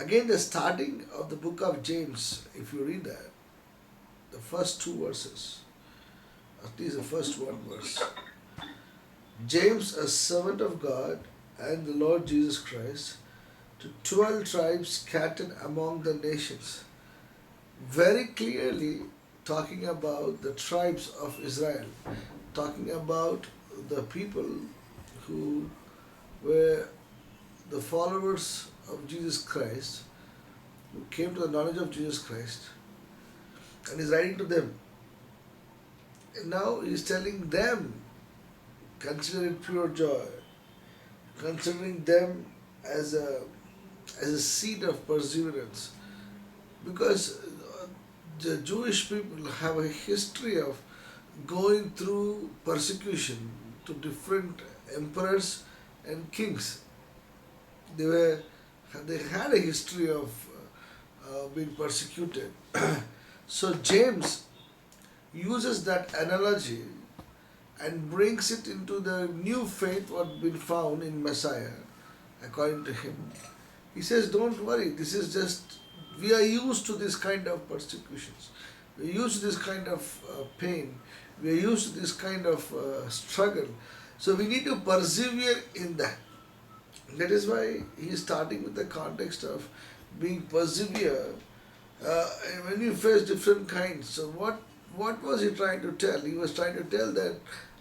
Again, the starting of the book of James, if you read that, the first two verses, at least the first one verse. James, a servant of God and the Lord Jesus Christ, to 12 tribes scattered among the nations. Very clearly talking about the tribes of Israel, talking about the people who were the followers of Jesus Christ, who came to the knowledge of Jesus Christ, and he's writing to them. And now he's telling them, consider it pure joy, considering them as a seed of perseverance, because the Jewish people have a history of going through persecution to different emperors and kings. They were they had a history of being persecuted. So James uses that analogy and brings it into the new faith what been found in Messiah, according to him. He says, don't worry, this is just, we are used to this kind of persecutions. We are used to this kind of pain. We are used to this kind of struggle. So we need to persevere in that. That is why he is starting with the context of being persevere when you face different kinds. So what was he trying to tell? He was trying to tell that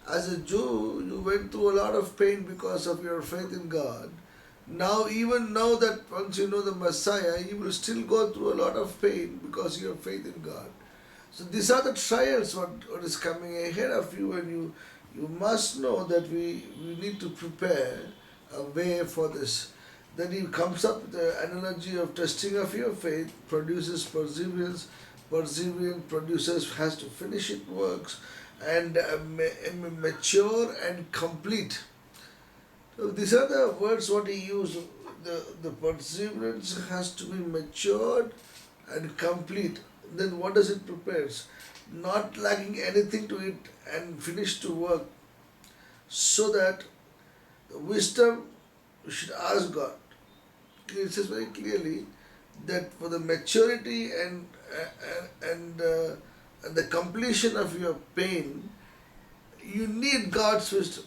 as a Jew, you went through a lot of pain because of your faith in God. Now, even now that once you know the Messiah, you will still go through a lot of pain because of your faith in God. So these are the trials what is coming ahead of you, and you must know that we need to prepare a way for this. Then he comes up with the analogy of testing of your faith produces perseverance. Perseverance produces has to finish its works and mature and complete. So these are the words what he used. The perseverance has to be matured and complete. Then what does it prepares? Not lacking anything to it and finish to work, so that the wisdom you should ask God. It says very clearly that for the maturity and the completion of your pain, you need God's wisdom.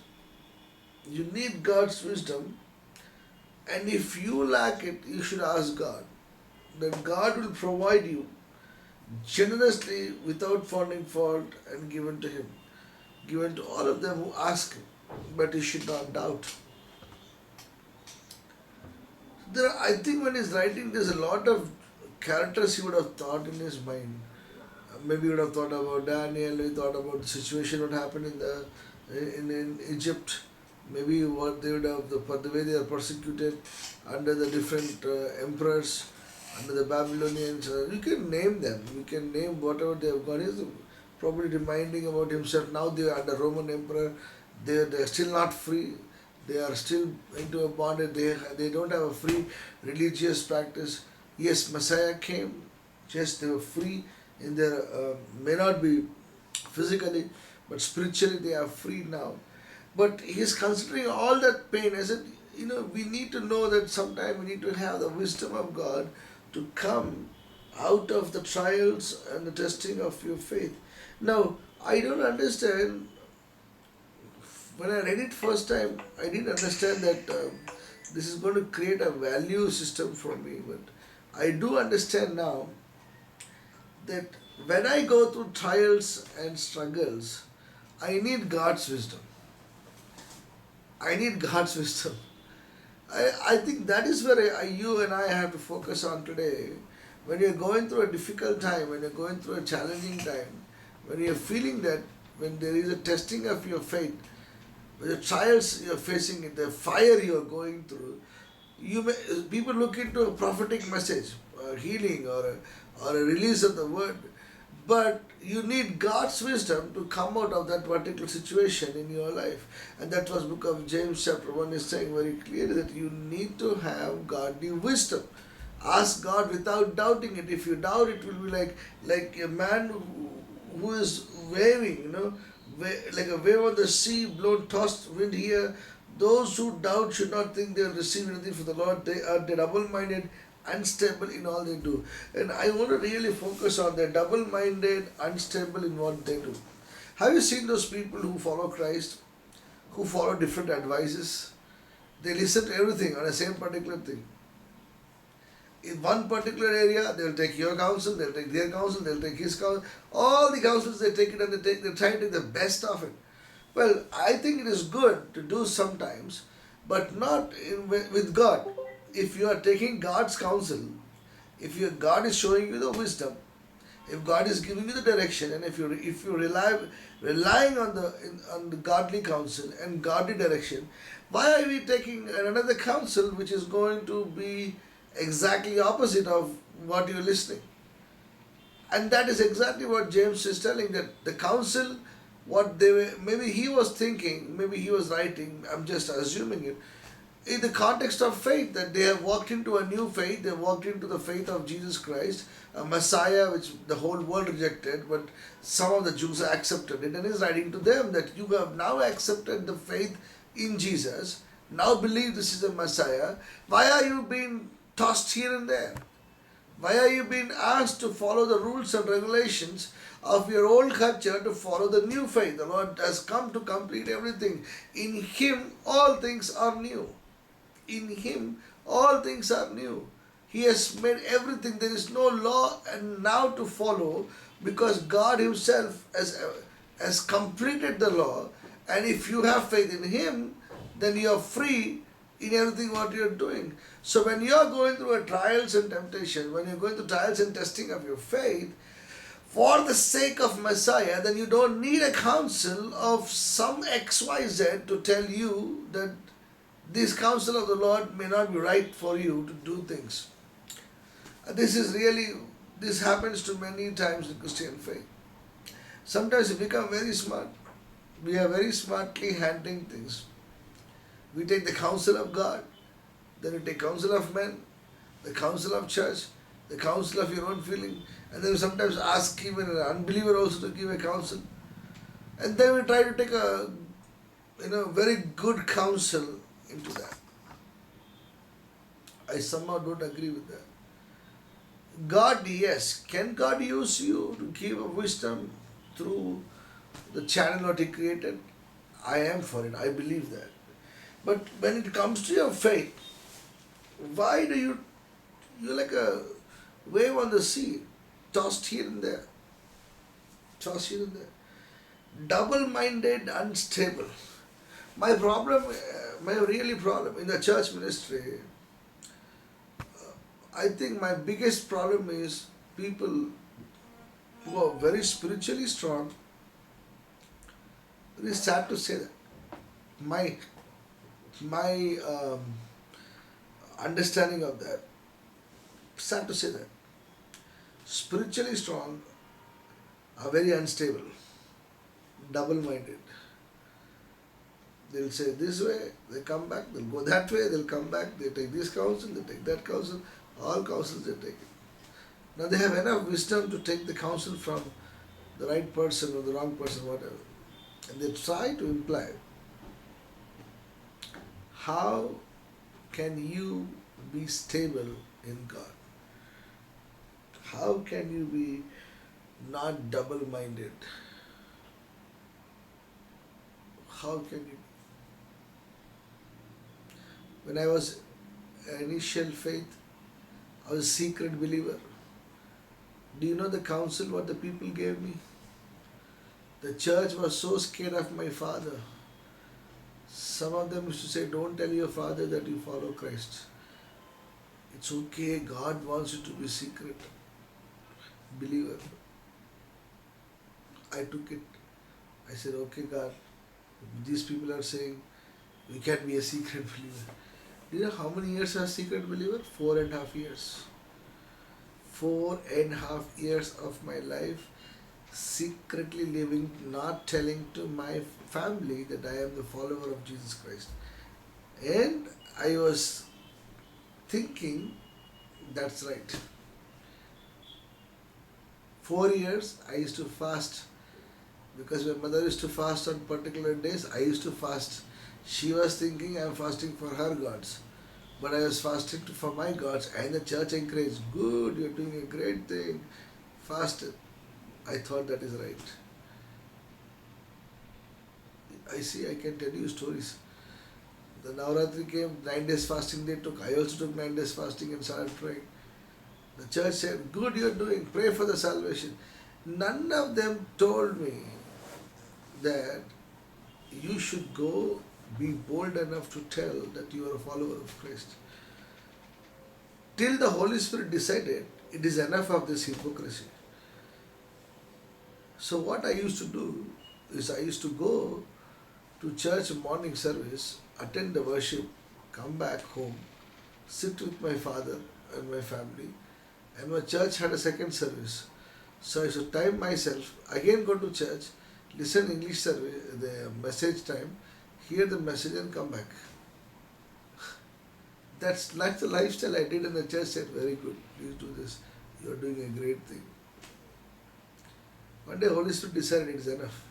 You need God's wisdom, and if you lack it, you should ask God. Then God will provide you generously without finding fault and given to Him. Given to all of them who ask Him, but you should not doubt. I think when he's writing, there's a lot of characters he would have thought in his mind. Maybe he would have thought about Daniel, he thought about the situation what happened in Egypt. Maybe what they would have, the way they are persecuted under the different emperors, under the Babylonians. You can name them. You can name whatever they have gone. He's probably reminding about himself. Now they are under Roman emperor. They are still not free. They are still into a bondage. They don't have a free religious practice. Yes, Messiah came. Yes, they were free in their may not be physically, but spiritually they are free now. But he is considering all that pain. I said, we need to know that sometime we need to have the wisdom of God to come out of the trials and the testing of your faith. Now, I don't understand. When I read it first time, I didn't understand that this is going to create a value system for me. But I do understand now that when I go through trials and struggles, I need God's wisdom. I need God's wisdom. I think that is where you and I have to focus on today. When you're going through a difficult time, when you're going through a challenging time, when you're feeling that, when there is a testing of your faith, the trials you're facing, the fire you're going through, people look into a prophetic message, healing or a release of the word, but you need God's wisdom to come out of that particular situation in your life. And that was book of James chapter 1 is saying very clearly that you need to have godly wisdom. Ask God without doubting it. If you doubt, it will be like a man who is waving, like a wave on the sea, blown, tossed wind here. Those who doubt should not think they will receive anything from the Lord. They are double-minded, unstable in all they do. And I want to really focus on the double minded, unstable in what they do. Have you seen those people who follow Christ, who follow different advices? They listen to everything on the same particular thing. In one particular area, they'll take your counsel, they'll take their counsel, they'll take his counsel. All the counsels they take it and they try to take the best of it. Well, I think it is good to do sometimes, but not with God. If you are taking God's counsel, if God is showing you the wisdom, if God is giving you the direction, and if you relying on the godly counsel and godly direction, why are we taking another counsel which is going to be exactly opposite of what you're listening? And that is exactly what James is telling, that the counsel, what they were, maybe he was thinking, maybe he was writing, I'm just assuming it, in the context of faith, that they have walked into a new faith, they walked into the faith of Jesus Christ, a Messiah which the whole world rejected, but some of the Jews accepted it, and he's writing to them that you have now accepted the faith in Jesus, now believe this is the Messiah. Why are you being tossed here and there? Why are you being asked to follow the rules and regulations of your old culture to follow the new faith? The Lord has come to complete everything. In Him all things are new. In Him all things are new. He has made everything. There is no law and now to follow, because God Himself has completed the law. And if you have faith in Him, then you are free in everything what you are doing. So when you are going through a trials and temptation, when you are going through trials and testing of your faith, for the sake of Messiah, then you don't need a counsel of some XYZ to tell you that this counsel of the Lord may not be right for you to do things. This happens to many times in Christian faith. Sometimes we become very smart. We are very smartly handling things. We take the counsel of God, then we take counsel of men, the counsel of church, the counsel of your own feeling, and then we sometimes ask even an unbeliever also to give a counsel. And then we try to take a very good counsel into that. I somehow don't agree with that. God, yes, can God use you to give a wisdom through the channel that He created? I am for it. I believe that. But when it comes to your faith, why do you're like a wave on the sea, tossed here and there, tossed here and there, double-minded, unstable. My problem, my really problem in the church ministry, I think my biggest problem is people who are very spiritually strong. It is sad to say that. My understanding of that, sad to say that, spiritually strong are very unstable, double-minded. They'll say this way, they come back, they'll go that way, they'll come back, they take this counsel, they take that counsel, all counsels they take. Now they have enough wisdom to take the counsel from the right person or the wrong person, whatever. And they try to imply. How can you be stable in God? How can you be not double-minded? How can you? When I was initial faith, I was a secret believer. Do you know the counsel what the people gave me? The church was so scared of my father. Some of them used to say, don't tell your father that you follow Christ. It's okay, God wants you to be secret believer. I took it. I said, okay God, these people are saying, you can be a secret believer. Do you know how many years I was a secret believer? 4.5 years. 4.5 years of my life secretly living, not telling to my family that I am the follower of Jesus Christ. And I was thinking, that's right. 4 years I used to fast, because my mother used to fast on particular days, I used to fast. She was thinking I am fasting for her gods. But I was fasting for my gods, and the church encouraged, good, you're doing a great thing, fasted. I thought that is right. I see, I can tell you stories. The Navratri came, 9 days fasting they took. I also took 9 days fasting and started praying. The church said, good you're doing, pray for the salvation. None of them told me that you should go be bold enough to tell that you are a follower of Christ. Till the Holy Spirit decided, it is enough of this hypocrisy. So what I used to do is I used to go to church morning service, attend the worship, come back home, sit with my father and my family, and my church had a second service. So I should time myself, again go to church, listen English service, the message time, hear the message and come back. That's like the lifestyle I did, and the church said, very good, please do this. You are doing a great thing. One day Holy Spirit decided it is enough.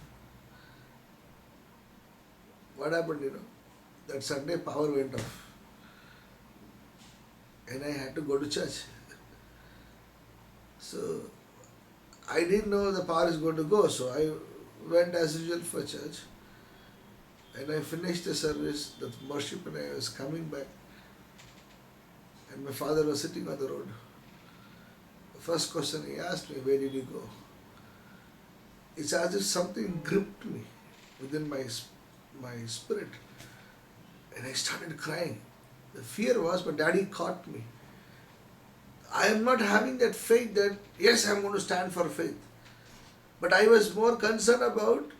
What happened, that Sunday power went off. And I had to go to church. So I didn't know the power is going to go, so I went as usual for church. And I finished the service, the worship, and I was coming back. And my father was sitting on the road. The first question he asked me, where did you go? It's as if something gripped me within my spirit. And I started crying. The fear was, my daddy caught me. I am not having that faith that, yes, I am going to stand for faith. But I was more concerned about,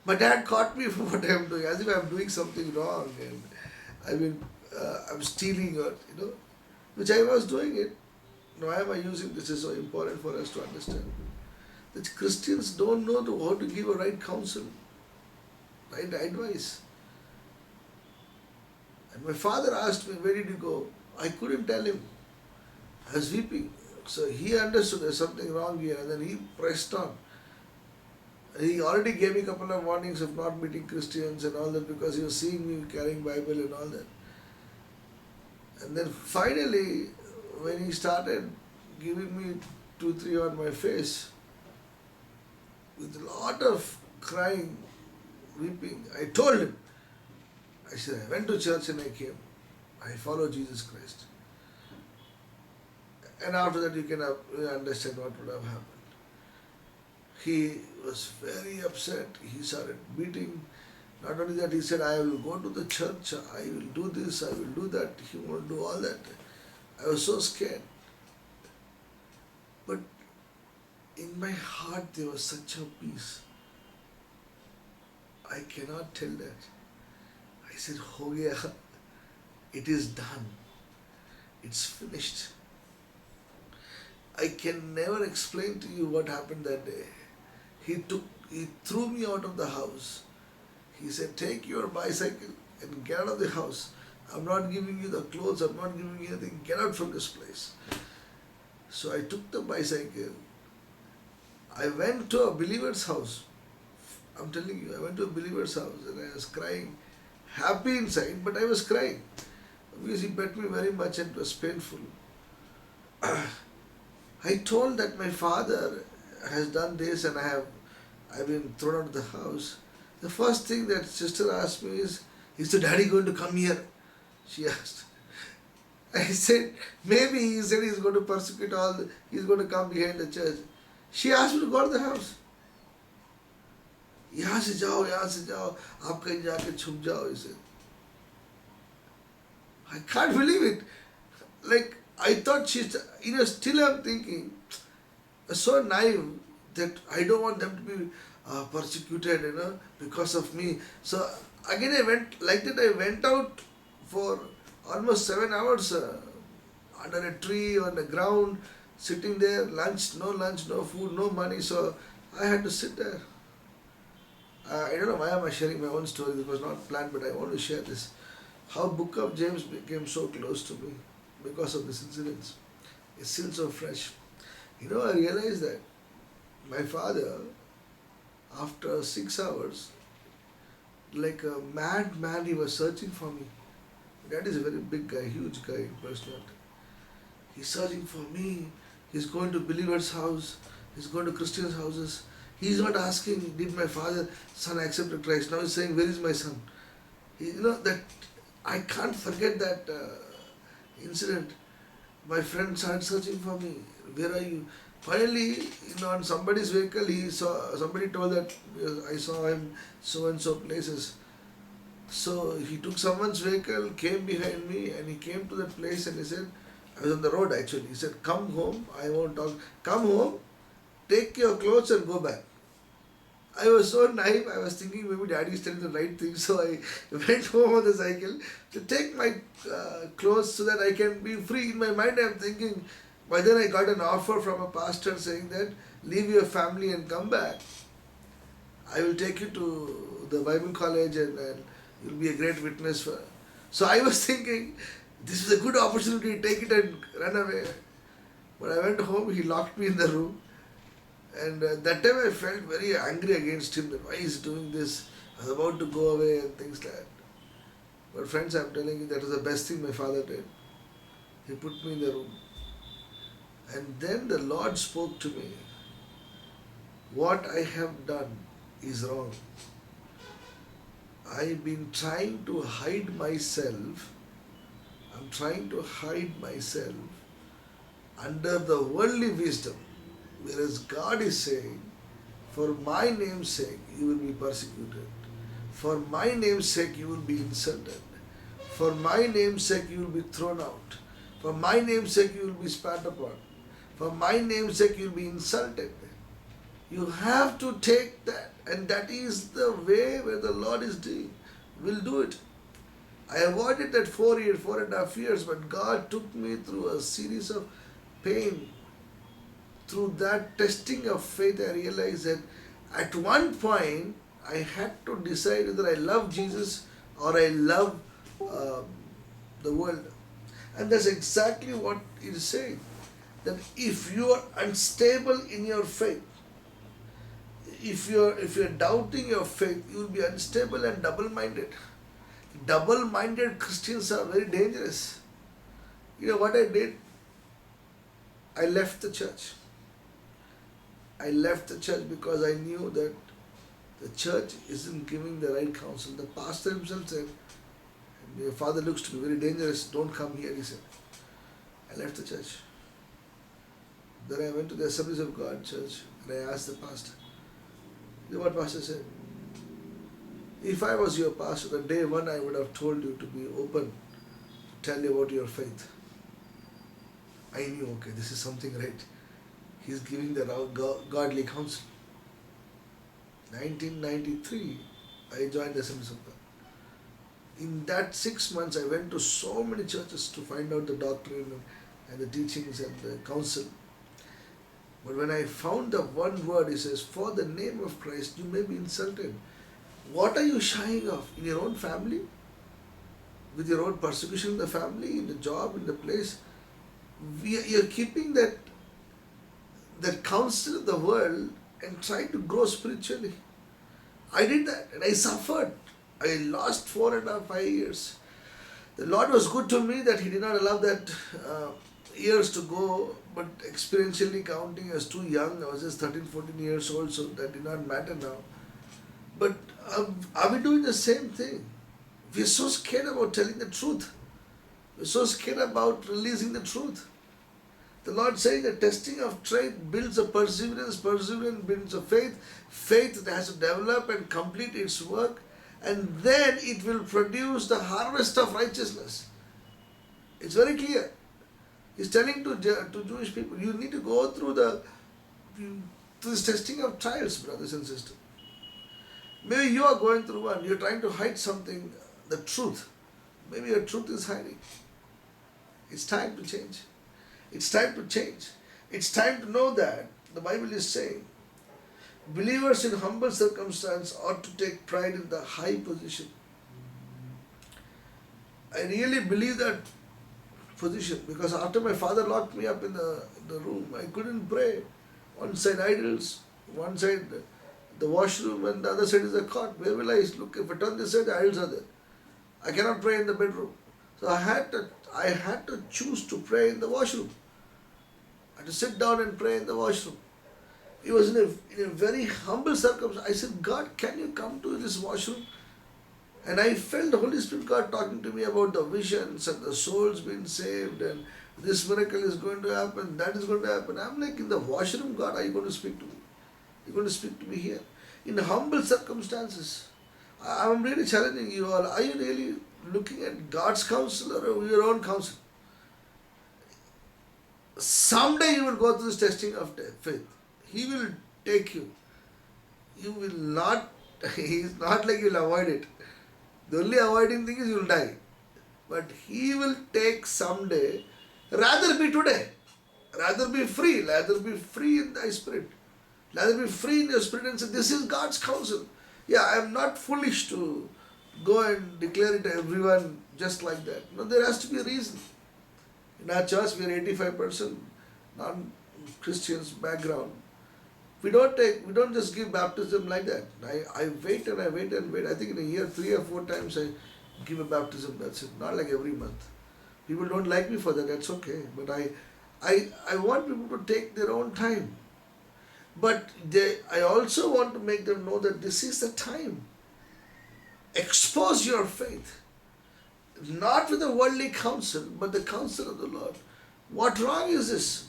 my dad caught me for what I am doing, as if I am doing something wrong. And I'm stealing or, which I was doing it. Why am I using this? Is so important for us to understand. That Christians don't know how to give a right counsel, right advice. And my father asked me, where did you go? I couldn't tell him. I was weeping. So he understood there's something wrong here, and then he pressed on. He already gave me a couple of warnings of not meeting Christians and all that, because he was seeing me carrying Bible and all that. And then finally, when he started giving me 2-3 on my face, with a lot of crying, weeping, I told him, I said, I went to church and I came. I follow Jesus Christ. And after that you can understand what would have happened. He was very upset. He started beating. Not only that, he said, I will go to the church, I will do this, I will do that. He will do all that. I was so scared. But in my heart there was such a peace. I cannot tell that. I said, Ho gaya. It is done. It's finished. I can never explain to you what happened that day. He threw me out of the house. He said, take your bicycle and get out of the house. I'm not giving you the clothes, I'm not giving you anything. Get out from this place. So I took the bicycle. I went to a believer's house. I'm telling you, I went to a believer's house and I was crying. Happy inside, but I was crying. Because he beat me very much and it was painful. I told that my father has done this and I've been thrown out of the house. The first thing that sister asked me is the daddy going to come here? She asked. I said, maybe he said he's going to persecute he's going to come behind the church. She asked me to go to the house. यहाँ से जाओ, आप कहीं जाके छुप जाओ, he said. I can't believe it. Like, I thought still I'm thinking, so naive that I don't want them to be persecuted, because of me. So again I went out for almost 7 hours under a tree on the ground, sitting there, no food, no money. So I had to sit there. I don't know why am I sharing my own story. This was not planned, but I want to share this. How Book of James became so close to me because of this incident. It's still so fresh. I realized that my father, after 6 hours, like a madman, he was searching for me. Dad is a very big guy, huge guy in personality. He's searching for me. He's going to believer's house. He's going to Christians' houses. He's not asking, did my father, son accepted Christ? Now he's saying, where is my son? That I can't forget that incident. My friend started searching for me. Where are you? Finally, on somebody's vehicle, somebody told that I saw him so and so places. So he took someone's vehicle, came behind me, and he came to that place and he said, I was on the road actually. He said, come home, I won't talk. Come home, take your clothes and go back. I was so naive, I was thinking maybe daddy is telling the right thing, so I went home on the cycle to take my clothes so that I can be free. In my mind I am thinking, by then I got an offer from a pastor saying that leave your family and come back. I will take you to the Bible college and you'll be a great witness for. So I was thinking, this is a good opportunity, take it and run away. But I went home, he locked me in the room. And that time I felt very angry against him, that why is he doing this? I was about to go away and things like that. But friends, I'm telling you, that was the best thing my father did. He put me in the room. And then the Lord spoke to me. What I have done is wrong. I've been trying to hide myself. I'm trying to hide myself under the worldly wisdom. Whereas God is saying, for my name's sake, you will be persecuted. For my name's sake, you will be insulted. For my name's sake, you will be thrown out. For my name's sake, you will be spat upon. For my name's sake, you will be insulted. You have to take that. And that is the way where the Lord is doing. Will do it. I avoided that 4.5 years, but God took me through a series of pain. Through that testing of faith, I realized that at one point I had to decide whether I love Jesus or I love the world. And that's exactly what it is saying. That if you are unstable in your faith, if you're doubting your faith, you will be unstable and double-minded. Double-minded Christians are very dangerous. You know what I did? I left the church. I left the church because I knew that the church isn't giving the right counsel. The pastor himself said, your father looks to be very dangerous, don't come here, he said. I left the church. Then I went to the Assemblies of God church and I asked the pastor. You know what pastor said? If I was your pastor, the day one I would have told you to be open, to tell you about your faith. I knew, okay, this is something right. He's giving the godly counsel. 1993, I joined the Assemblies of God. In that 6 months, I went to so many churches to find out the doctrine and the teachings and the counsel. But when I found the one word, he says, for the name of Christ, you may be insulted. What are you shying of? In your own family? With your own persecution in the family, in the job, in the place? You're keeping that counsel of the world and trying to grow spiritually. I did that and I suffered. I lost 4.5, 5 years. The Lord was good to me that He did not allow that years to go, but experientially counting as too young, I was just 13, 14 years old, so that did not matter now. But are we doing the same thing? We are so scared about telling the truth. We are so scared about releasing the truth. The Lord saying the testing of faith builds a perseverance, perseverance builds a faith, faith that has to develop and complete its work, and then it will produce the harvest of righteousness. It's very clear. He's telling to Jewish people, you need to go through this testing of trials, brothers and sisters. Maybe you are going through one, you're trying to hide something, the truth. Maybe your truth is hiding. It's time to change. It's time to change. It's time to know that the Bible is saying believers in humble circumstance ought to take pride in the high position. I really believe that position because after my father locked me up in the room, I couldn't pray. One side idols, one side the washroom, and the other side is the cot. Where will I look? If I turn this side, the idols are there. I cannot pray in the bedroom. So I had to choose to pray in the washroom. I had to sit down and pray in the washroom. It was in a very humble circumstance. I said, God, can you come to this washroom? And I felt the Holy Spirit God talking to me about the visions and the souls being saved and this miracle is going to happen, that is going to happen. I'm like, in the washroom, God, are you going to speak to me? You're going to speak to me here. In humble circumstances. I'm really challenging you all. Are you really looking at God's counsel or your own counsel? Someday you will go through this testing of faith. He will take you. You will not, He's not like you'll avoid it. The only avoiding thing is you'll die. But He will take someday, rather be today. Rather be free. Rather be free in thy spirit. Rather be free in your spirit and say, this is God's counsel. Yeah, I am not foolish to go and declare it to everyone just like that. No, there has to be a reason. In our church, we are 85% non-Christians background. We don't just give baptism like that. I wait and I wait and wait. I think in a year 3 or 4 times I give a baptism. That's it. Not like every month. People don't like me for that. That's okay. But I want people to take their own time. But I also want to make them know that this is the time. Expose your faith. Not with the worldly counsel, but the counsel of the Lord. What wrong is this?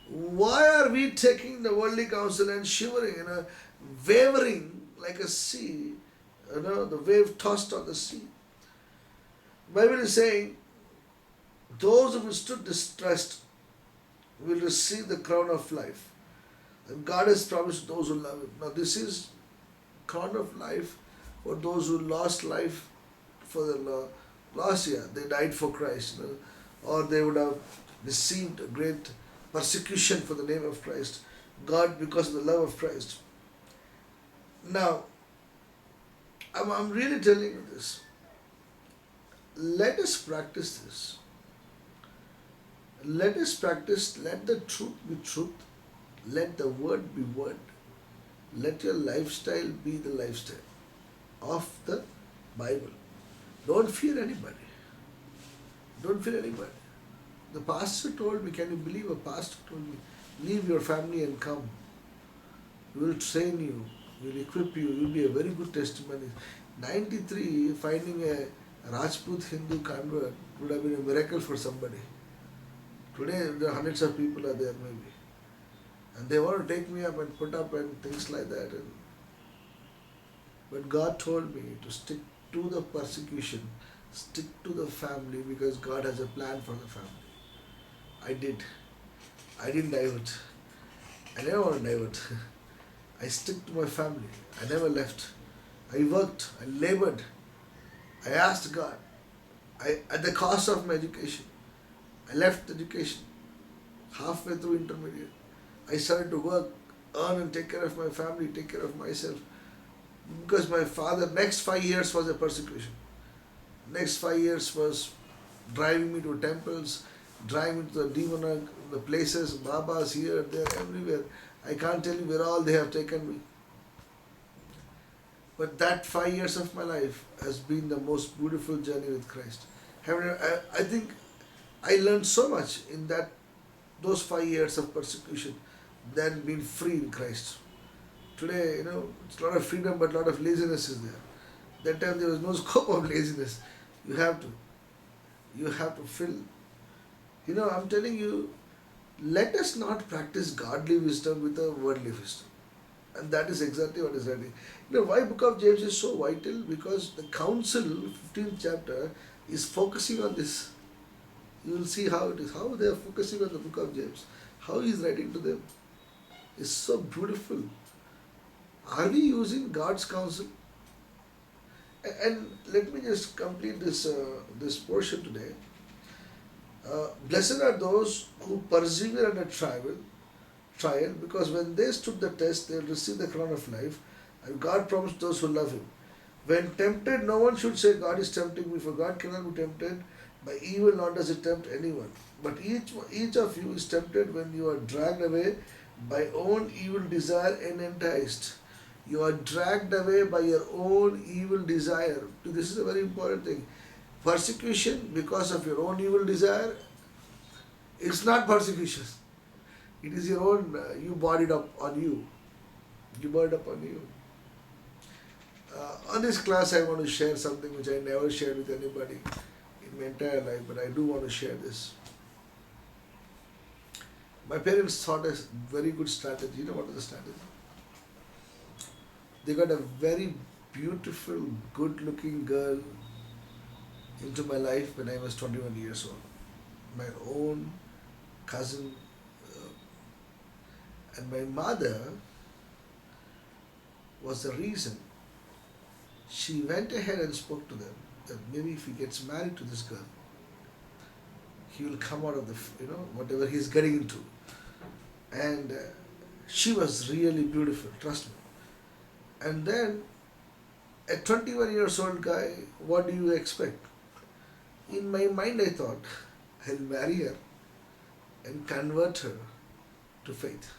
Why are we taking the worldly counsel and shivering, wavering like a sea, the wave tossed on the sea? Bible is saying, those who withstood distrust will receive the crown of life. And God has promised those who love Him. Now this is crown of life for those who lost life for the last year. They died for Christ, or they would have received a great persecution for the name of Christ. God, because of the love of Christ. Now, I'm really telling you this. Let us practice this. Let us practice, let the truth be truth. Let the word be word. Let your lifestyle be the lifestyle of the Bible. Don't fear anybody. Don't fear anybody. The pastor told me, can you believe a pastor told me, leave your family and come. We will train you, we will equip you, you will be a very good testimony. 93, finding a Rajput Hindu convert would have been a miracle for somebody. Today, there are hundreds of people are there maybe. And they want to take me up and put up and things like that. But God told me to stick to the persecution, stick to the family, because God has a plan for the family. I did. I didn't divert. I never want to divert. I stick to my family. I never left. I worked. I labored. I asked God. At the cost of my education. I left education. Halfway through intermediate. I started to work, earn and take care of my family, take care of myself. Because my father, next 5 years was a persecution. Next 5 years was driving me to temples, driving me to the places, Babas here, there, everywhere. I can't tell you where all they have taken me. But that 5 years of my life has been the most beautiful journey with Christ. I think I learned so much in those 5 years of persecution than being free in Christ. Today, it's a lot of freedom, but a lot of laziness is there. That time there was no scope of laziness. You have to fill. I'm telling you, let us not practice godly wisdom with a worldly wisdom. And that is exactly what is writing. Why book of James is so vital? Because the council, 15th chapter, is focusing on this. You will see how it is, how they are focusing on the book of James, how he is writing to them. It's so beautiful. Are we using God's counsel? And let me just complete this portion today. Blessed are those who persevere under trial, because when they stood the test, they will receive the crown of life, and God promised those who love Him. When tempted, no one should say, God is tempting me, for God cannot be tempted by evil, nor does it tempt anyone. But each of you is tempted when you are dragged away by own evil desire and enticed. You are dragged away by your own evil desire. This is a very important thing. Persecution because of your own evil desire is not persecution. It is your own, you brought it up on you. You brought it up on you. On this class, I want to share something which I never shared with anybody in my entire life, but I do want to share this. My parents thought a very good strategy. You know what is the strategy? They got a very beautiful, good looking girl into my life when I was 21 years old. My own cousin, and my mother was the reason. She went ahead and spoke to them that maybe if he gets married to this girl, he will come out of the, whatever he's getting into. And she was really beautiful, trust me. And then, a 21 years old guy, what do you expect? In my mind, I thought, I'll marry her and convert her to faith.